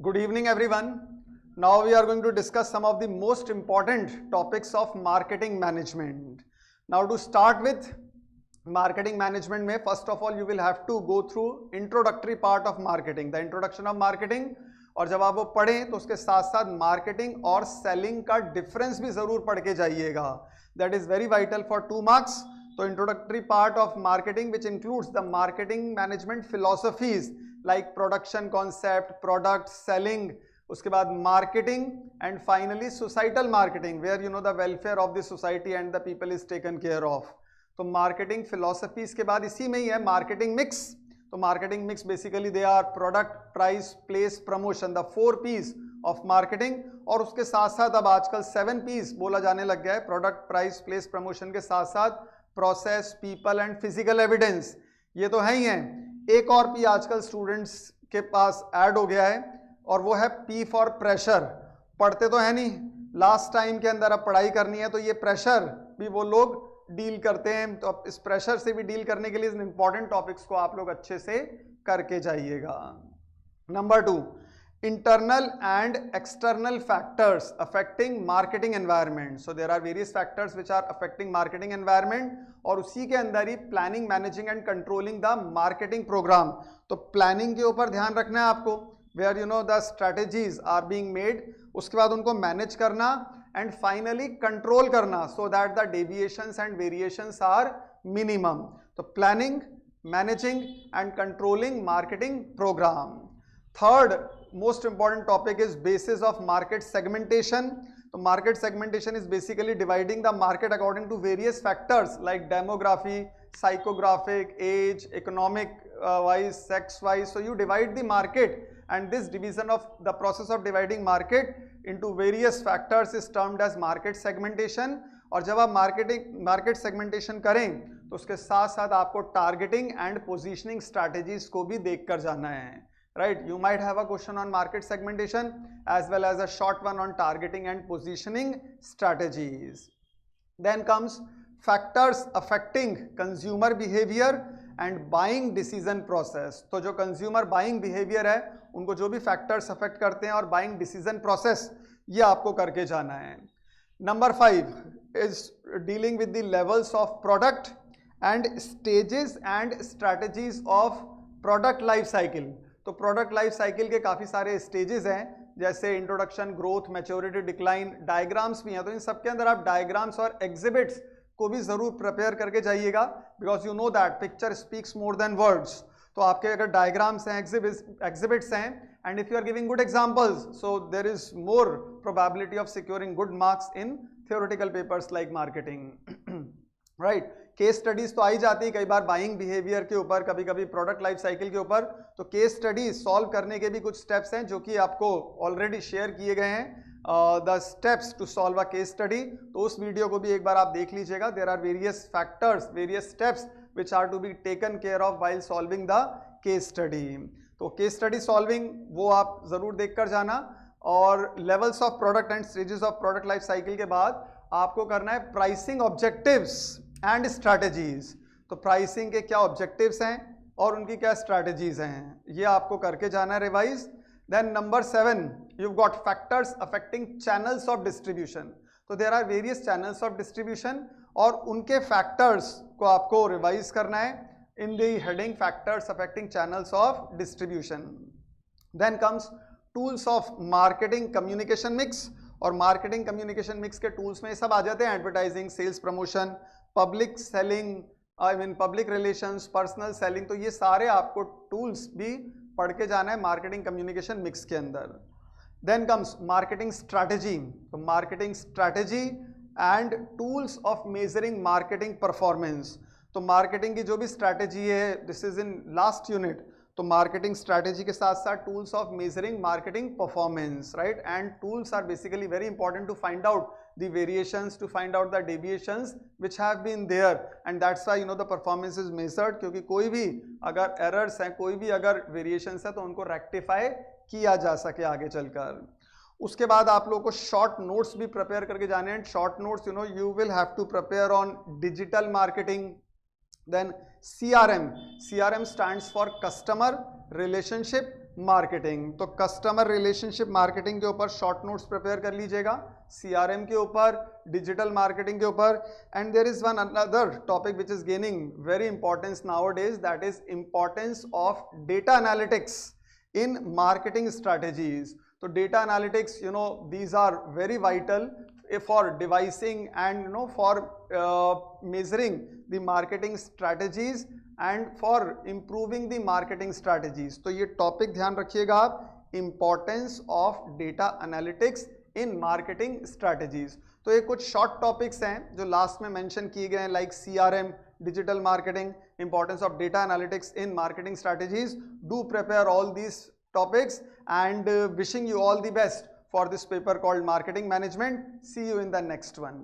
Good evening, everyone. Now we are going to discuss some of the most important topics of marketing management. Now, to start with marketing management, mein, first of all, you will have to go through introductory part of marketing, the introduction of marketing. और जब आप वो पढ़ें तो उसके साथ साथ marketing और सेलिंग का डिफरेंस भी जरूर पढ़ के जाइएगा. That is very vital for 2 marks. तो introductory part of marketing which includes the marketing management philosophies like production concept, product, selling, उसके बाद marketing and finally societal marketing where you know the welfare of the society and the people is taken care of. तो marketing philosophies के बाद इसी में ही है marketing mix. तो marketing mix basically they are product, price, place, promotion, the 4 P's of marketing. और उसके साथ साथ अब आजकल 7 P's बोला जाने लग गया है. प्रोडक्ट, प्राइस, प्लेस, प्रमोशन के साथ साथ process, people and physical evidence, ये तो है ही है. एक और P आजकल स्टूडेंट्स के पास ऐड हो गया है और वो है P फॉर प्रेशर. पढ़ते तो है नहीं, लास्ट टाइम के अंदर अब पढ़ाई करनी है तो ये प्रेशर भी वो लोग डील करते हैं. तो अब इस प्रेशर से भी डील करने के लिए इन इंपॉर्टेंट टॉपिक्स को आप लोग अच्छे से करके जाइएगा. Number 2, internal and external factors affecting marketing environment. So there are various factors which are affecting marketing environment और उसी के अंदर ही planning, managing and controlling the marketing program. तो planning के ऊपर ध्यान रखना है आपको, where you know the strategies are being made, उसके बाद उनको manage करना and finally control करना so that the deviations and variations are minimum. तो planning, managing and controlling marketing program. Third most important topic is basis of market segmentation. So market segmentation is basically dividing the market according to various factors like demography, psychographic, age, economic wise, sex wise. So you divide the market and this division of the process of dividing market into various factors is termed as market segmentation. और जब आप market segmentation करें तो उसके साथ साथ आपको targeting and positioning strategies को भी देखकर जाना है. Right, you might have a question on market segmentation as well as a short one on targeting and positioning strategies. Then comes factors affecting consumer behavior and buying decision process. तो जो consumer buying behavior है उनको जो भी factors affect करते हैं और buying decision process ये आपको करके जाना है. Number 5 is dealing with the levels of product and stages and strategies of product life cycle. तो प्रोडक्ट लाइफ साइकिल के काफ़ी सारे स्टेजेस हैं जैसे introduction, growth, maturity, decline, diagrams भी हैं. तो इन सब के अंदर आप डायग्राम्स और एग्जिबिट्स को भी ज़रूर प्रिपेयर करके जाइएगा because you know that picture speaks more than words. तो आपके अगर डायग्राम्स हैं, एग्जिबिट्स हैं and if you are giving good examples so there is more probability of securing good marks in theoretical papers like marketing. Right, case studies तो आई जाती है कई बार बाइंग बिहेवियर के ऊपर, कभी कभी प्रोडक्ट लाइफ साइकिल के ऊपर. तो केस स्टडीज सॉल्व करने के भी कुछ स्टेप्स हैं जो कि आपको ऑलरेडी शेयर किए गए हैं, the steps to solve a case study. तो उस वीडियो को भी एक बार आप देख लीजिएगा. There are various factors, various steps which are to be taken care of while solving the case study. तो केस स्टडी सॉल्विंग वो आप जरूर देख कर जाना. और levels of product and stages of product life cycle के बाद आपको करना है प्राइसिंग ऑब्जेक्टिव्स एंड स्ट्रैटेजीज. तो प्राइसिंग के क्या ऑब्जेक्टिव्स हैं और उनकी क्या स्ट्रैटेजीज हैं ये आपको करके जाना है revise. Then number 7 you got factors affecting channels of distribution. तो there are various channels of distribution और उनके फैक्टर्स को आपको रिवाइज करना है in the heading factors affecting channels of distribution. Then comes tools of marketing communication mix. और marketing communication mix के tools में ये सब आ जाते हैं advertising, sales promotion, public selling, I mean public relations, personal selling. तो ये सारे आपको टूल्स भी पढ़ के जाना है मार्केटिंग कम्युनिकेशन मिक्स के अंदर. Then comes marketing strategy. तो marketing strategy and tools of measuring marketing performance. तो मार्केटिंग की जो भी स्ट्रैटेजी है, this is in last unit. तो मार्केटिंग स्ट्रैटेजी के साथ साथ tools of measuring marketing performance, right. And tools are basically very important to find out the variations, to find out the deviations which have been there and that's why you know the performance is measured. क्योंकि कोई भी अगर errors हैं, कोई भी अगर variations है तो उनको rectify किया जा सके आगे चलकर. उसके बाद आप लोगों को short notes भी prepare करके जाने हैं. short notes you know you will have to prepare on digital marketing. Then CRM stands for customer relationship marketing. तो कस्टमर रिलेशनशिप मार्केटिंग के ऊपर शॉर्ट नोट्स प्रिपेयर कर लीजिएगा, सीआरएम के ऊपर, डिजिटल मार्केटिंग के ऊपर। And there is one another topic which is gaining very importance nowadays, that is importance of data analytics in marketing strategies. So data analytics, you know, these are very vital for devising and, you know, for measuring the marketing strategies and for improving the marketing strategies. तो ये topic ध्यान रखिएगा आप, importance of data analytics in marketing strategies. तो ये कुछ short topics हैं जो लास्ट में मेंशन किए गए हैं, like CRM, digital marketing, importance of data analytics in marketing strategies. Do prepare all these topics and wishing you all the best for this paper called marketing management. See you in the next one.